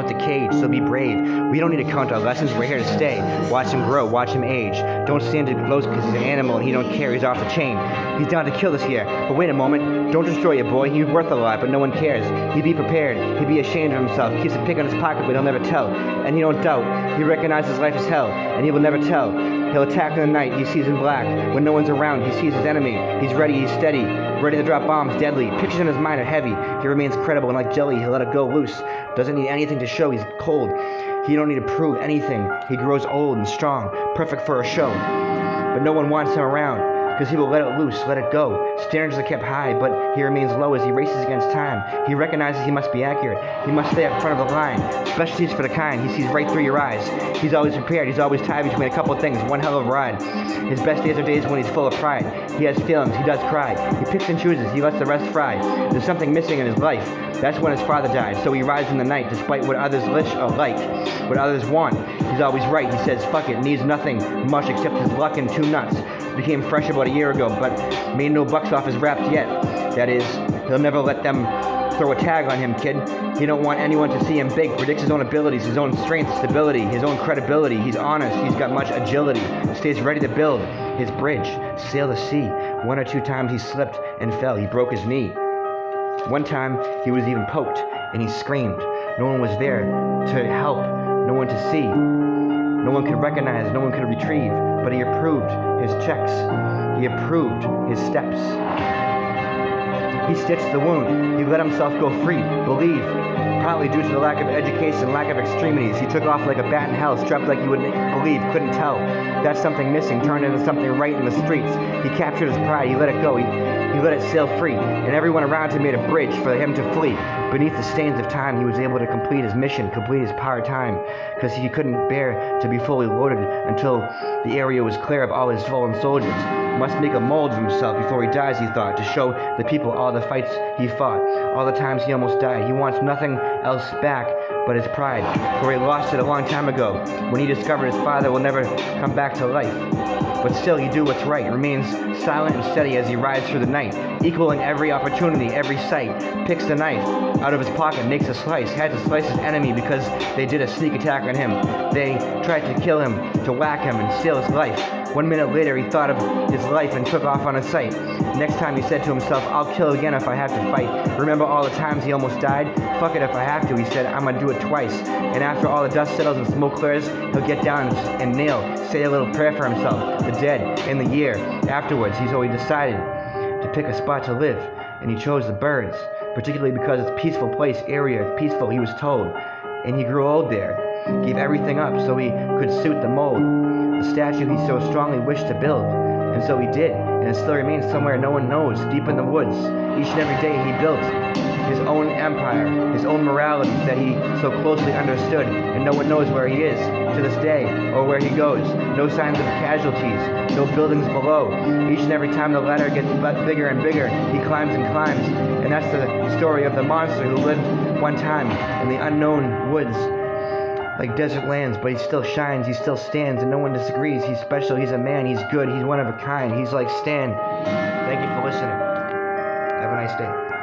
out the cage, so be brave. We don't need to count our lessons, we're here to stay. Watch him grow, watch him age. Don't stand too close because he's an animal and he don't care, he's off the chain. He's down to kill this year, but wait a moment, don't destroy your boy, he's worth a lot, but no one cares. He'd be prepared, he'd be ashamed of himself, keeps a pick on his pocket, but he'll never tell. And he don't doubt, he recognizes life is hell, and he will never tell. He'll attack in the night, he sees in black. When no one's around, he sees his enemy. He's ready, he's steady, ready to drop bombs, deadly. Pictures in his mind are heavy. He remains credible, and like jelly, he'll let it go loose. Doesn't need anything to show, he's cold. He don't need to prove anything. He grows old and strong, perfect for a show. But no one wants him around, because he will let it loose, let it go. Standards are kept high, but he remains low as he races against time. He recognizes he must be accurate. He must stay up front of the line. Specialties for the kind. He sees right through your eyes. He's always prepared. He's always tied between a couple of things. One hell of a ride. His best days are days when he's full of pride. He has feelings. He does cry. He picks and chooses. He lets the rest fry. There's something missing in his life. That's when his father died. So he rides in the night, despite what others wish or like, what others want. He's always right. He says, fuck it, needs nothing much except his luck and 2 nuts. Became fresh about a year ago, but made no bucks off his raps yet. That is, he'll never let them throw a tag on him, kid. He don't want anyone to see him big. Predicts his own abilities, his own strength, stability, his own credibility. He's honest. He's got much agility. Stays ready to build his bridge, sail the sea. 1 or 2 times he slipped and fell. He broke his knee. One time he was even poked, and he screamed. No one was there to help, no one to see. No one could recognize, no one could retrieve, but he approved his checks. He approved his steps. He stitched the wound. He let himself go free, believe. Partly due to the lack of education, lack of extremities. He took off like a bat in hell, strapped like he wouldn't believe, couldn't tell. That's something missing, turned into something right in the streets. He captured his pride, he let it go, he let it sail free, and everyone around him made a bridge for him to flee. Beneath the stains of time, he was able to complete his mission, complete his part-time, because he couldn't bear to be fully loaded until the area was clear of all his fallen soldiers. Must make a mold of himself before he dies, he thought, to show the people all the fights he fought, all the times he almost died. He wants nothing else back but his pride, for he lost it a long time ago, when he discovered his father will never come back to life. But still, he do what's right, remains silent and steady as he rides through the night, equaling every opportunity, every sight, picks the knife out of his pocket, makes a slice, had to slice his enemy because they did a sneak attack on him. They tried to kill him, to whack him and steal his life. 1 minute later, he thought of his life and took off on a sight. Next time he said to himself, I'll kill again if I have to fight. Remember all the times he almost died? Fuck it if I have to, he said, I'm gonna do it twice. And after all the dust settles and smoke clears, he'll get down and nail, say a little prayer for himself, the dead, and the year. Afterwards, he's always decided to pick a spot to live, and he chose the birds, particularly because it's a peaceful place, area, peaceful, he was told. And he grew old there, gave everything up so he could suit the mold, the statue he so strongly wished to build. And so he did, and it still remains somewhere no one knows, deep in the woods. Each and every day he built his own empire, his own morality that he so closely understood, and no one knows where he is to this day, or where he goes. No signs of casualties, no buildings below. Each and every time the ladder gets bigger and bigger, he climbs and climbs. And that's the story of the monster who lived one time in the unknown woods, like desert lands, but he still shines, he still stands, and no one disagrees. He's special, he's a man, he's good, he's one of a kind. He's like Stan. Thank you for listening. Have a nice day.